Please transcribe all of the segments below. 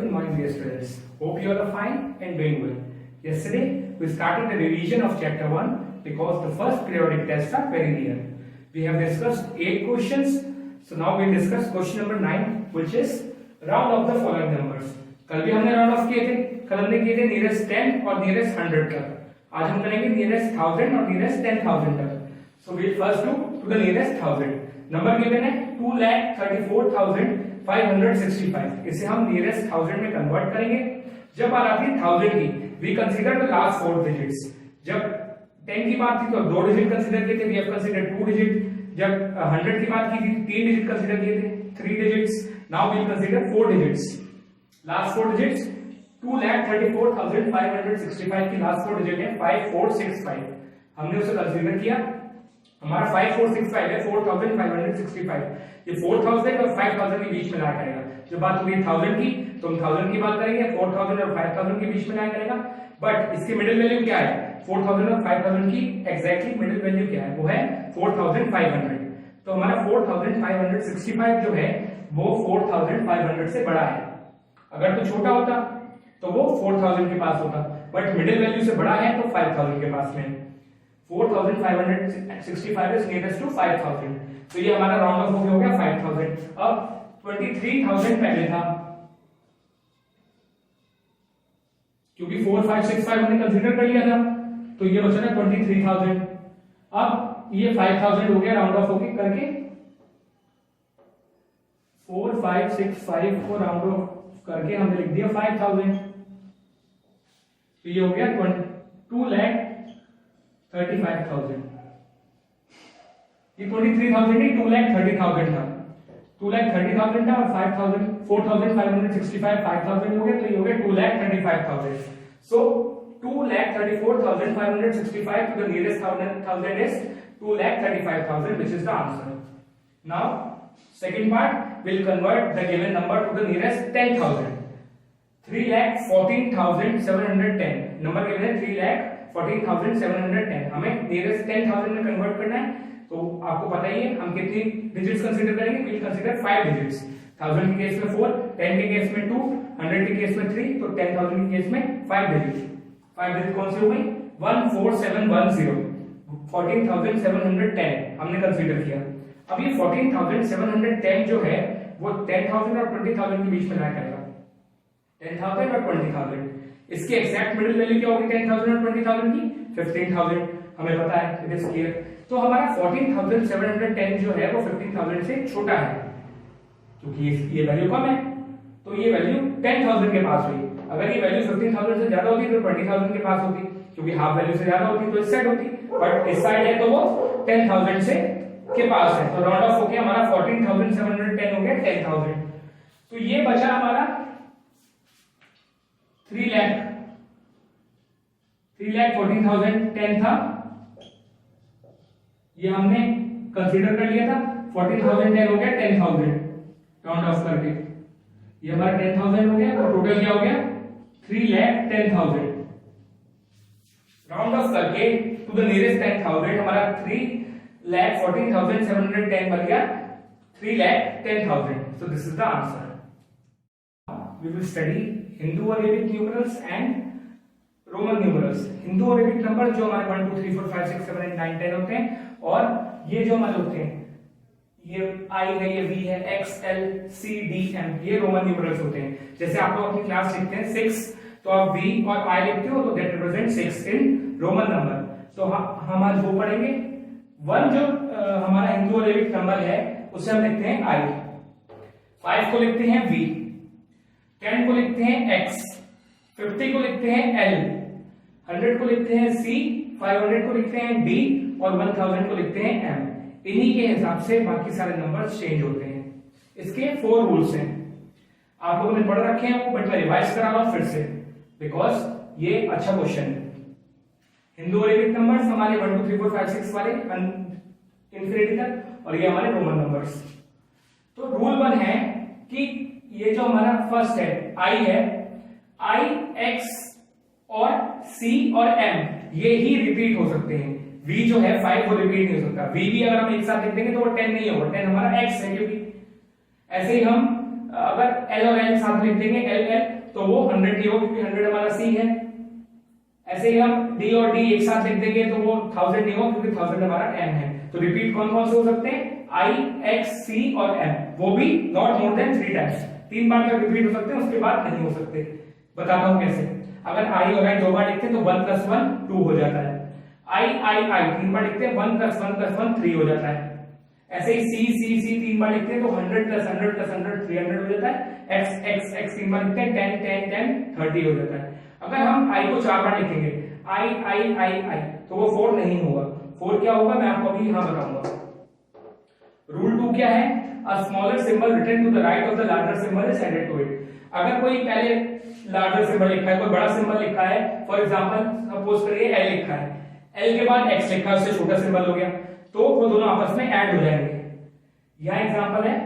good morning dear students. Hope you all are fine and doing well. Yesterday we started the revision of chapter 1 because the first periodic tests are very near. We have discussed 8 questions. So now we'll discuss question number 9 which is round of the following numbers. कल भी हमने round of किए थे, कल हमने किए थे nearest 10 और नियरेस्ट 100 तक. आज हम करेंगे नियरेस्ट 1000 और नियरेस्ट 10,000 तक. So we'll first do to the nearest 1000. Number given है 2,34,565. इसे हम नियरेस्ट 1000 में कन्वर्ट करेंगे. जब बात आती है 1000 की, we consider the last 4 digits. जब 10 की बात थी तो 2 डिजिट कंसीडर किए थे, वी हैव कंसीडर्ड 2 डिजिट. जब 100 की बात की थी 3 डिजिट कंसीडर किए थे, 3 digits. Now we will consider 4 digits. Last 4 digits 2,34,565 की लास्ट 4 डिजिट है 5465. हमने उसे कंसीडर किया. हमारा 5465 है 4565. ये 4000 और 5000 के बीच में लाया करेगा. जब बात होगी 1000 की तो हम 1000 की बात करेंगे, 4000 और 5000 के बीच में लाया करेगा. बट इसकी मिडिल वैल्यू क्या है? 4000 और 5000 की एग्जैक्टली मिडिल वैल्यू क्या है? वो है 4500. तो हमारा 4565 जो है वो 4500 से बड़ा है. अगर तो छोटा होता तो वो 4000 के पास होता, बट मिडिल वैल्यू से बड़ा है तो 5000 के पास में. 4565 is nearest to 5000. तो ये हमारा राउंड ऑफ हो गया 5000. अब 23,000 पहले था क्योंकि 4565 हमने कंसीडर कर लिया था, तो ये बचा ना 23,000. अब ये 5000 हो गया राउंड ऑफ होके करके. 4565 को राउंड ऑफ करके हमने लिख दिया 5000. तो ये हो गया 2,35,000. ये 23,000 नहीं 2,30,000 था. 2,30,000 था और 5,000 4,565 5,000 हो गया, तो ये हो गया 2,35,000. So 2,34,565 to the nearest 1000 is 2,35,000, which is the answer. Now second part, will convert the given number to the nearest 10,000. 3,14,710 number given है 3,14,710. हमें नियरेस्ट 10,000 में कन्वर्ट करना है. तो आपको पता ही है हम कितनी डिजिट्स कंसीडर करेंगे. We will consider 5 digits. 1000 के केस में 4, 10 के केस में 2, 100 के केस में 3, तो 10,000 के केस में 5 डिजिट. 5 डिजिट कौन सी हो गई? 14710. 14,710 हमने कंसीडर किया. अब ये 14,710 जो है वो 10,000 और 20,000 के बीच में लाया करेगा. 10,000 और 20,000. इसकी एग्जैक्ट मिडिल वैल्यू क्या होगी 10,000 और 20,000 की? 15,000. हमें पता है, इट इज क्लियर. तो हमारा 14,710 जो है वो 15,000 से छोटा है क्योंकि ये वैल्यू कम है, तो ये वैल्यू 10,000 के पास हुई. अगर ये वैल्यू 15,000 से ज्यादा होती तो 20,000 के पास होती, क्योंकि हाफ वैल्यू से ज्यादा होती तो इस साइड होती, बट इस साइड है तो वो 10,000 से के पास है. तो राउंड ऑफ हो गया हमारा 14,710 हो गया 10,000. तो ये बचा हमारा 3,14,010 था. ये हमने कंसीडर कर लिया था. 14,010 हो गया 10,000 राउंड ऑफ करके. ये हमारा 10,000 हो गया. तो टोटल क्या हो गया 3,10,000. राउंड ऑफ करके टू द नियरेस्ट 10,000 हमारा 3,14,710 बन गया 3,10,000. So this is the answer. We will study Hindu-Arabic numerals and Roman numerals. Hindu-Arabic number जो हमारे 1 2 3 4 5 6 7 8 9 10 होते हैं, और ये जो हमारे होते हैं ये I है, ये V है, X L C D M, ये रोमन न्यूमरल्स होते हैं. जैसे आप लोग अपनी क्लास लिखते हैं 6, तो आप V और I लिखते हो तो that represent 6 in Roman number. तो हम आज वो पढ़ेंगे. 1 जो हमारा हिंदू-अरेबिक नंबर है उसे हम लिखते हैं I, 5 को लिखते हैं V, 10 को लिखते हैं X, 50 को लिखते हैं L, 100 को लिखते हैं C, 500 को लिखते हैं D और 1000 को लिखते हैं M. इन्हीं के हिसाब से बाकी सारे नंबर्स चेंज होते हैं. इसके 4 रूल्स हैं. आप लोगों ने पढ़ रखे हैं वो, बट मैं रिवाइज करा रहा हूं फिर से बिकॉज ये अच्छा क्वेश्चन है. हिंदू-अरेबिक नंबर्स हमारे 1 2 3 4 5 6 वाले इंफिनिटी तक, और ये हमारे रोमन नंबर्स. तो रूल 1 है कि ये जो हमारा फर्स्ट है I है, I, X और C और M ये ही रिपीट हो सकते हैं. V जो है 5 वो रिपीट नहीं हो सकता. V भी अगर हम एक साथ लिख देंगे तो वो 10 नहीं होगा. 10 हमारा X है क्योंकि. ऐसे ही हम अगर L और L साथ लिख देंगे L L तो वो 100 नहीं होगा क्योंकि 100 हमारा सी है। ऐसे ही हम डी और डी एक साथ लिख देंगे तो वो 1000 नहीं होगा क्योंकि 1000 हमारा एम है। तो रिपीट कौन कौन से हो सकते हैं, आई, एक्स, सी और एम, वो भी नॉट मोर देन 3 टाइम्स। 3 बार तक रिपीट हो सकते हैं, उसके बाद नहीं हो सकते। बताता हूं कैसे। अगर आई और आई 2 बार लिखते हैं तो 1 + 1 2 हो जाता है। आई 3 बार लिखते हैं 1 + 1 + 1 3 हो जाता है। ऐसे ही सी 3 बार लिखते हैं तो 100 + 100 + 100 300 हो जाता है। एक्स 3 बार लिखते हैं 10 30 हो जाता है। अगर हम आई को 4 बार लिखेंगे आई तो वो 4 नहीं होगा। 4 क्या होगा मैं आपको अभी यहां बताऊंगा। रूल 2 क्या है, a smaller symbol written to the right of the larger symbol is added to it. अगर कोई पहले लार्जर सिंबल लिखा है, कोई बड़ा सिंबल लिखा है, फॉर एग्जांपल सपोज करिए एल लिखा है, एल के बाद एक्स लिखा है, उससे छोटा सिंबल हो गया, तो वो दोनों आपस में ऐड हो जाएंगे। यह एग्जांपल है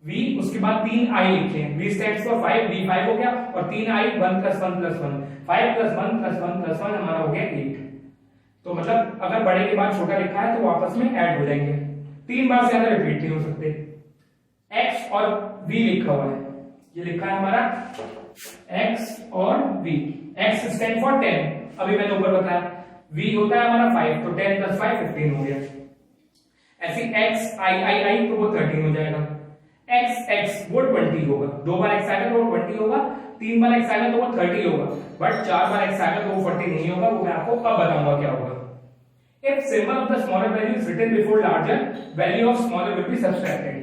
V, उसके बाद 3 I लिखे हैं, V स्टैंड्स फॉर 5, V 5 हो गया, और 3 I 1 + 1 + 1 5 + 1 + 1 + 1 हमारा हो गया 8। तो मतलब अगर बड़े के बाद छोटा लिखा है तो आपस में ऐड हो जाएंगे। 3 बार से ज्यादा रिपीट नहीं हो सकते। X और V लिखा हुआ है, ये लिखा है हमारा X और V। X स्टैंड फॉर 10, अभी मैंने ऊपर बताया। V होता है हमारा 5, तो 10 + 5 15 हो गया। ऐसे X I तो वो 13 हो जाएगा। X वो 20 होगा, 2 बार X आएगा तो वो 20 होगा, 3 बार X आएगा तो वो 30 होगा, बट 4 बार X आएगा तो वो 40 नहीं होगा। वो मैं आपको अब बताऊंगा क्या होगा। If symbol of the smaller value is written before larger, value of smaller will be subtracted।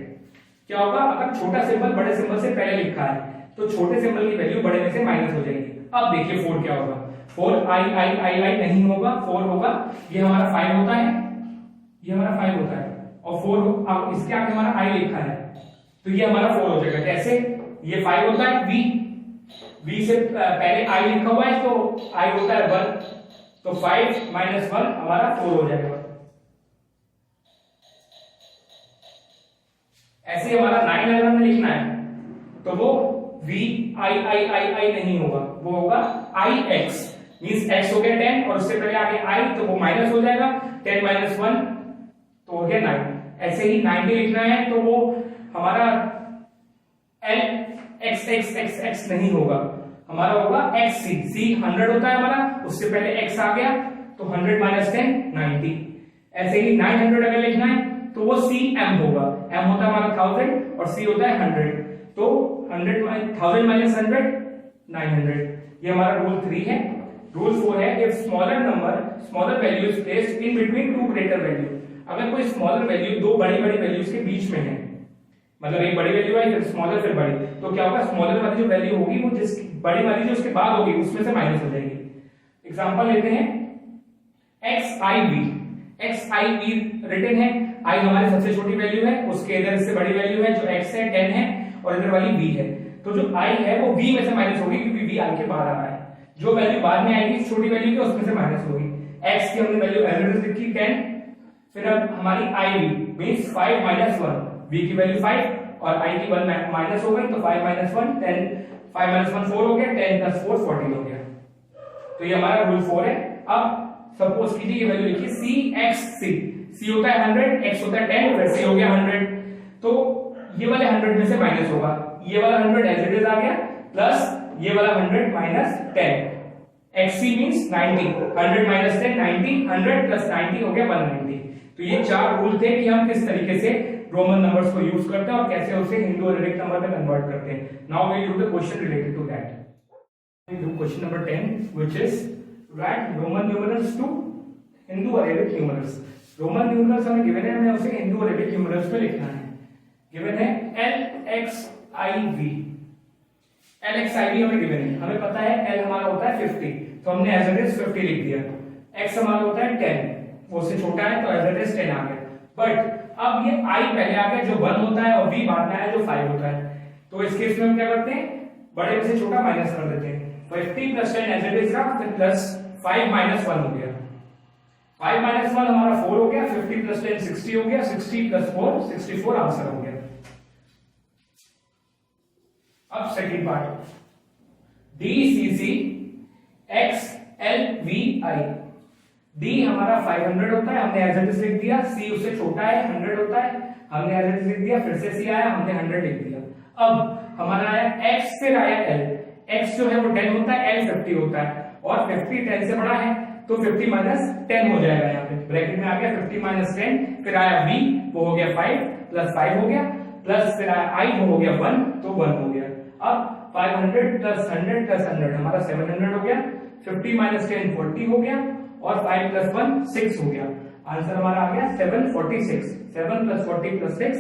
क्या होगा, अगर छोटा सिंबल बड़े सिंबल से पहले लिखा है तो छोटे सिंबल की वैल्यू बड़े में से माइनस हो जाएगी। अब देखिए 4 क्या होगा, 4 I नहीं होगा, 4 होगा। ये हमारा 5 होता है, ये हमारा 5 होता है, और 4 इसके आगे हमारा I लिखा है तो ये हमारा 4 हो जाएगा। कैसे, ये 5 होता है, V से पहले I लिखा हुआ है तो I होता है 1, तो 5 - 1 हमारा 4 हो जाएगा। ऐसे हमारा 9 अगर हमें लिखना है तो वो V I नहीं होगा, वो होगा IX, मींस X हो गया 10 और उससे पहले आगे I तो वो माइनस हो जाएगा, 10 - 1 तो हो गया 9। ऐसे ही 90 लिखना है तो वो हमारा L X नहीं होगा, हमारा होगा XC। C 100 होता है हमारा, उससे पहले X आ गया तो 100 - 10 90। ऐसे ही 900 अगर लिखना है तो वो CM होगा, M होता है हमारा 1000 और C होता है 100, तो 1000 - 100 900। ये हमारा रूल 3 है। रूल 4 है, if smaller value is placed in between 2 greater value. अगर कोई स्मॉलर वैल्यू 2 बड़ी वैल्यूज के बीच में है, मतलब एक बड़ी वैल्यू आई फिर स्मॉलर फिर बड़ी, तो क्या होगा, स्मॉलर वाली जो वैल्यू होगी वो जिस बड़ी वाली जो उसके बाद होगी उसमें से माइनस हो जाएगी। एग्जांपल लेते हैं XIV रिटन है, I हमारी सबसे छोटी वैल्यू है, उसके इधर इससे बड़ी वैल्यू है जो X है 10 है, और इधर वाली V है, तो जो I है वो V में से माइनस होगी क्योंकि V I के बाद आ रहा है। जो वैल्यू बाद में आएगी छोटी वैल्यू की उसमें से माइनस होगी। X की हमने वैल्यू एज इट इज लिखी 10, फिर अब हमारी IV मींस 5 - 1, V की वैल्यू 5 और I की 1 माइनस हो गई तो 5 - 1 10, 5 - 1 4 हो गया, 10 + 4 14 हो गया। तो ये हमारा रूल 4 है। अब सपोज कीजिए ये वैल्यू लिखिए CXC, C होता है 100, X होता है 10, फिर C हो गया 100, तो ये वाले 100 में से माइनस होगा, ये वाला 100 एज इट इज आ गया, प्लस ये वाला 100 - 10, XC मींस 90, 100 - 10 90, 100 + 90 हो गया 190। तो ये 4 रूल थे कि हम किस तरीके से रोमन नंबर्स को यूज करते हैं और कैसे उसे हिंदू और अरेबिक नंबर में कन्वर्ट करते हैं। Now we do the question related to that. We do question number 10 which is write Roman numerals to Hindu और अरेबिक न्यूमरल्स। रोमन न्यूमरल्स हमें गिवन है, हमें उसे हिंदू और अरेबिक न्यूमरल्स में लिखना है। गिवन है LXIV, LXIV हमें गिवन है, हमें पता है L हमारा होता है 50, तो हमने एज इट इज 50 लिख दिया। X हमारा होता है 10, वो से छोटा है तो एज इट इज 10 आ गया। बट अब ये I पहले आ गया जो 1 होता है, और V बाद में आया जो 5 होता है, तो इस केस में हम क्या करते हैं, बड़े में से छोटा माइनस कर देते हैं। 50 + 10 एज इट इज रहा, फिर प्लस 5 - 1 हो गया, 5 - 1 हमारा 4 हो गया, 50 + 10 60 हो गया, 60 + 4 64 आंसर हो गया। अब second part, DCC XLVI। D हमारा 500 होता है, हमने एज इट इज लिख दिया, C उससे छोटा है 100 होता है, हमने एज इट इज लिख दिया, फिर से C आया हमने 100 लिख दिया। अब हमारा आया x, फिर आया l। x जो है वो 10 होता है, l 50 होता है, और 50 10 से बड़ा है तो 50 माइनस 10 हो जाएगा। यहाँ पे ब्रैकेट में आ गया 50 माइनस 10, फिर आया v वो हो गया 5 प्लस 5 हो गया, प्लस फिर आया i वो हो गया 1 तो 1 हो गया। अब 500 प्लस 100 प्लस 100 हमारा 700 हो गया, 50 माइनस 10 40 हो गया, और 5 प्लस 1 6 हो गया। आंसर हमारा आ गया 746। 7 प्लस 40 प्लस 6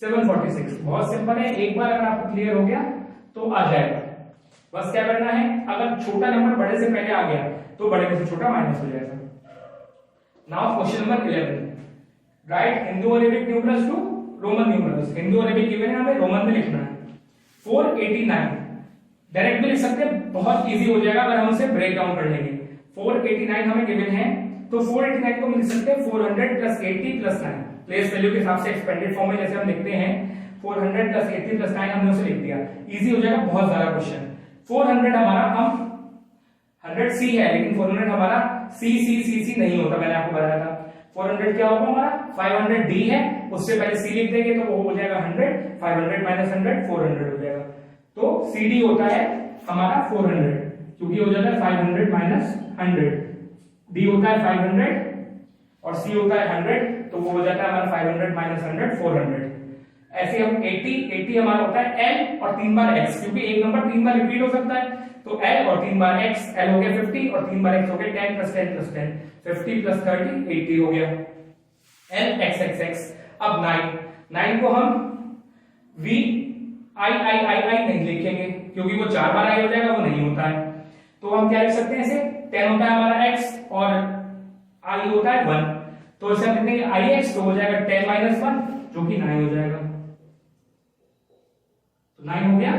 746। बहुत सिंपल है, एक बार अगर आपको क्लियर हो गया तो आ जाएगा। बस क्या करना है, अगर छोटा नंबर बड़े से पहले आ गया तो बड़े में से छोटा माइनस हो जाएगा। Now question number 11, write Hindu Arabic numerals to Roman numerals. Hindu Arabic given है, हमें रोमन में लिखना है। 489 डायरेक्ट भी लिख सकते हैं, बहुत इजी हो जाएगा अगर हम उसे ब्रेक डाउन कर लेंगे। 489 हमें गिवन है, तो 489 को हम लिख सकते हैं 400 प्लस 80 प्लस 9 प्लेस वैल्यू के हिसाब से एक्सपेंडेड फॉर्म में जैसे हम लिखते हैं 400 प्लस 80 प्लस 9 हमने उसे लिख दिया, इजी हो जाएगा, बहुत ज्यादा क्वेश्चन। 400 हमारा, हम 100 सी है लेकिन 400 हमारा सी सी सी सी नहीं होता, मैंने आपको बताया था। 400 क्या होगा हमारा, 500 डी है, उससे पहले सी लिख देंगे तो वो हो जाएगा 100, 500 माइनस 100 400 हो जाएगा। तो सी डी होता है हमारा 400, क्योंकि हो जाता है 500 माइनस 100, डी होता है 500 और सी होता है 100, तो वो हो जाता है हमारा 500 माइनस 100 400। ऐसे हम 80 हमारा होता है एल और 3 बार एक्स, क्योंकि एक नंबर 3 बार रिपीट हो सकता है, तो एल और 3 बार एक्स, एल हो गया 50 और 3 बार एक्स हो गया 10 प्लस 10 प्लस 10, 50 प्लस 30 80 हो गया, एल एक्स एक्स एक्स। अब 9 को हम वी आई नहीं लिखेंगे, क्योंकि वो 4 बार आई हो जाएगा, वो नहीं होता है, तो हम क्या लिख सकते हैं इसे, 10 होता है हमारा एक्स और आई होता है 1, तो इसे हम लिखेंगे आई एक्स, तो हो जाएगा 10 माइनस 1 जो कि 9 हो जाएगा, तो 9 हो गया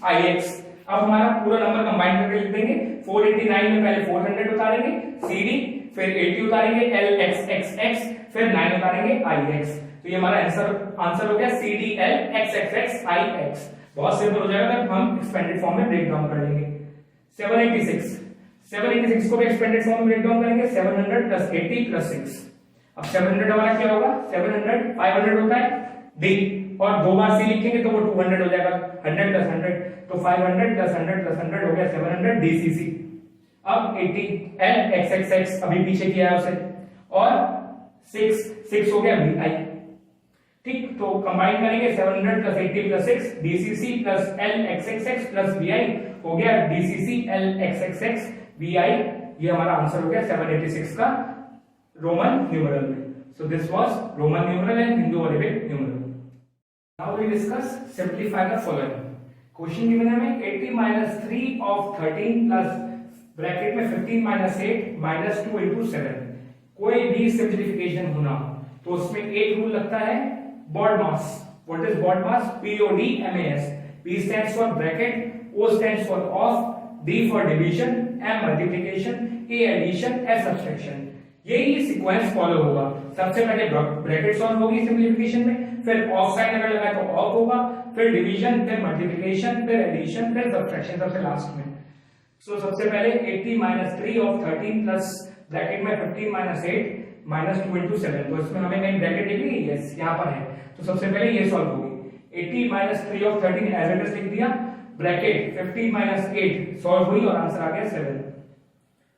आई एक्स। अब हमारा पूरा नंबर कंबाइन करके लिख देंगे, 489 में पहले 400 उतारेंगे सी डी, फिर 80 उतारेंगे एल एक्स एक्स एक्स, फिर 9 उतारेंगे आई एक्स, तो ये हमारा आंसर हो गया C D L X X X I X. बहुत सिंपल हो जाएगा अगर हम एक्सपेंडेड फॉर्म में ब्रेक डाउन कर लेंगे। 786 को भी एक्सपेंडेड फॉर्म में ब्रेक डाउन करेंगे, 700 प्लस 80 प्लस 6। अब 700 हमारा क्या होगा, 700 500 होता है डी, और 2 बार सी लिखेंगे तो वो 200 हो जाएगा, 100 प्लस 100, तो 500 प्लस 100 प्लस 100 हो गया 700 डीसीसी। अब 80 एल एक्स एक्स एक्स अभी पीछे किया है उसे, और 6 हो गया वी आई। ठीक, तो कंबाइन करेंगे 700 plus 80 plus 6 DCC plus L X X X plus V I हो गया DCC L X X X V I. ये हमारा आंसर हो गया 786 का रोमन न्यूमरल में। So this was Roman numeral and Hindu-Arabic numeral. Now we discuss simplify the following. Question given है हमें 80 minus 3 of 13 plus ब्रैकेट में 15 minus 8 minus 2 into 7. कोई भी सिंप्लीफिकेशन होना तो उसमें एक रूल लगता है BOD mass. What is BOD mass? BOD MAS. B stands for bracket, O stands for off, D for division, M multiplication, A addition, S subtraction. यही सीक्वेंस फॉलो होगा। सबसे पहले ब्रैकेट सॉल्व होगी सिंप्लीफिकेशन में, फिर of sine अगर लगाए तो ऑफ होगा, फिर डिवीजन, फिर मल्टीप्लिकेशन, फिर एडिशन, फिर सब्ट्रैक्शन सबसे लास्ट में। सो सबसे पहले 80 माइनस 3 ऑफ 13 प्लस ब्रैकेट में 15 माइनस 8 माइनस 2 इंटू 7, तो इसमें हमें कहीं ब्रैकेट दिख रही है, यस यहाँ पर है, तो सबसे पहले ये सॉल्व होगी। 80 minus 3 of 13 as it is लिख दिया, ब्रैकेट 15 माइनस 8 सॉल्व हुई और आंसर आ गया 7,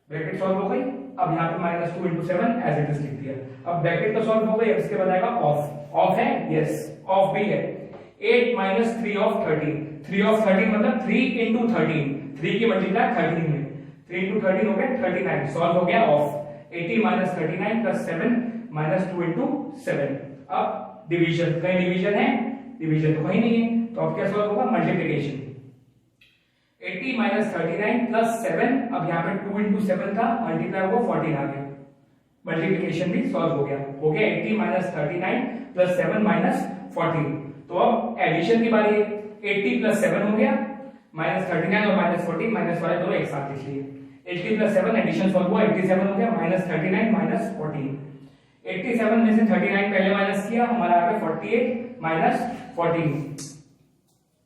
ब्रैकेट सॉल्व हो गई। अब यहाँ पे minus 2 into 7 as it is लिख दिया। अब ब्रैकेट तो सॉल्व हो गई, अब इसके बाद आएगा ऑफ। ऑफ है, यस ऑफ भी है। 8 माइनस 3 ऑफ 13, 3 ऑफ 13 मतलब 3 इंटू 13, 3 की मल्टीप्लाई 13 में, 3 इंटू 13 हो गया 39, सॉल्व हो गया of. 80 minus 39 plus 7 minus 2 into 7। अब डिवीजन, कहीं डिवीजन है, डिवीजन तो कहीं नहीं है, तो अब क्या सॉल्व होगा, मल्टीप्लिकेशन। 80 माइनस 39 प्लस 7, अब यहाँ पे 2 इंटू 7 था, मल्टीप्लाई हुआ 14 आ गया, मल्टीप्लिकेशन भी सॉल्व हो गया। 80 माइनस 39 प्लस 7 माइनस 14। तो अब एडिशन की बारी है, 80 प्लस 7 हो गया, माइनस 39 और माइनस 14, माइनस वाले दोनों एक साथ लिख लिए। 80 प्लस 7 एडिशन सॉल्व हुआ, 87 हो गया, माइनस 39 माइनस 14। 87 में से 39 पहले माइनस किया, हमारा आ गया 48 माइनस 14।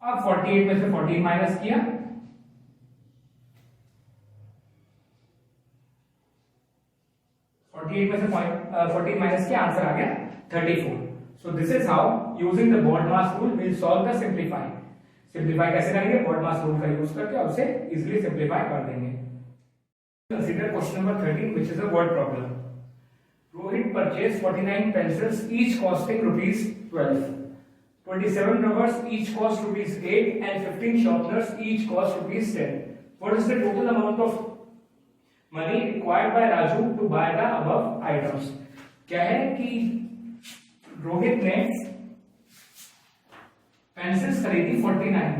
अब 48 में से 14 माइनस किया, 48 में से 14 माइनस किया, आंसर आ गया 34। So this is how using the BOD mass rule we'll solve the simplify कैसे करेंगे, बॉड मास रूल का यूज करके, और उसे इजीली सिंप्लीफाई कर देंगे। Consider question number 13 which is a word problem. Rohit purchase 49 pencils each costing rupees 12, 27 rubbers each cost rupees 8 and 15 sharpeners each cost rupees 10. What is the total amount of money required by Raju to buy the above items? क्या है कि रोहित ने pencils खरीदी 49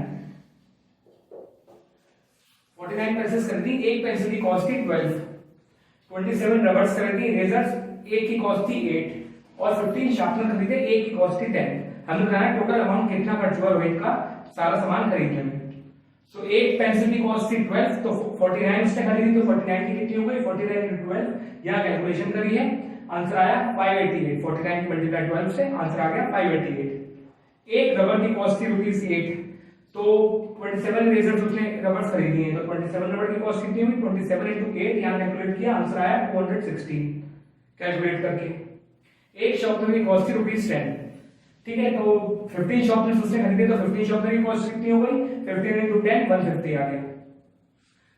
pencils खरीदी, एक pencil की cost थी 12, 27 rubbers खरीदी, इरेजर्स एक की कॉस्ट थी 8 और 15 शार्पनर खरीदे, एक की कॉस्ट थी 10। हमने बताया टोटल अमाउंट कितना खर्च हुआ रोहित का सारा सामान खरीदने में। सो एक पेंसिल की कॉस्ट थी 12, तो 49 उसने खरीदी, तो 49 की कितनी हो गई, 49 into 12, यहाँ कैलकुलेशन करी है, आंसर आया 588। 49 मल्टीप्लाई 12 से आंसर आ गया 588। एक रबर की कॉस्ट थी ₹8, तो 27 इरेजर्स उसने रबर्स खरीदी हैं, तो 27 रबर की कॉस्ट कितनी हुई, 27 into 8, यहाँ कैलकुलेट किया, आंसर आया 216 कैलकुलेट करके। एक शॉर्पनर की कॉस्ट थी ₹10, ठीक है, तो 15 शॉर्पनर्स उसने खरीदे, तो 15 शॉर्पनर की कॉस्ट कितनी हो गई, 15 into 10 150 आ गया।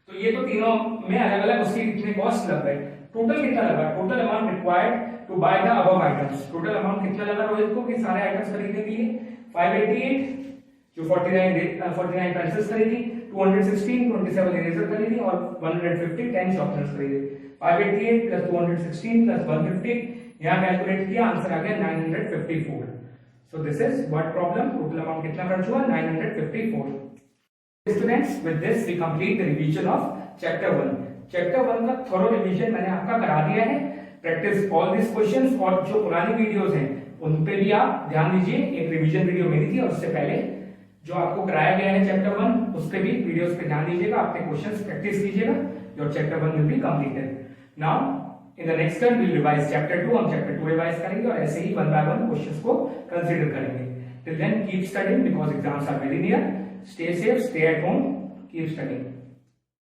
तो ये तो तीनों में अलग अलग उसकी कितने कॉस्ट लग गए। टोटल कितना लगा, total amount required to buy the above items, total amount कितना लगा रोहित को कि सारे आइटम्स खरीदने के लिए 588, जो 49 पेंसिल्स खरीदी, 216 27 इरेजर खरीदी और 150 10 शॉर्पनर्स खरीदे। 588 प्लस 216 प्लस 150, यहाँ कैलकुलेट किया, आंसर आ गया 954। So this is what problem, total amount कितना खर्च हुआ 954। Students, with this we complete the revision of chapter 1. Chapter 1 का थोरो रिवीजन मैंने आपका करा दिया है। प्रैक्टिस ऑल दिस क्वेश्चंस, और जो पुरानी वीडियोस हैं उन पे भी आप ध्यान दीजिए। एक रिवीजन वीडियो मेरी थी और उससे पहले जो आपको कराया गया है चैप्टर 1, उस पे भी वीडियोस पे ध्यान दीजिएगा, अपने क्वेश्चंस प्रैक्टिस कीजिएगा। Your chapter 1 will be completed. Now in the next term will revise chapter 2, हम चैप्टर 2 रिवाइज करेंगे और ऐसे ही 1 बाय 1 क्वेश्चंस को कंसीडर करेंगे। Till then keep studying because exams are very near. Stay safe, stay at home, keep studying.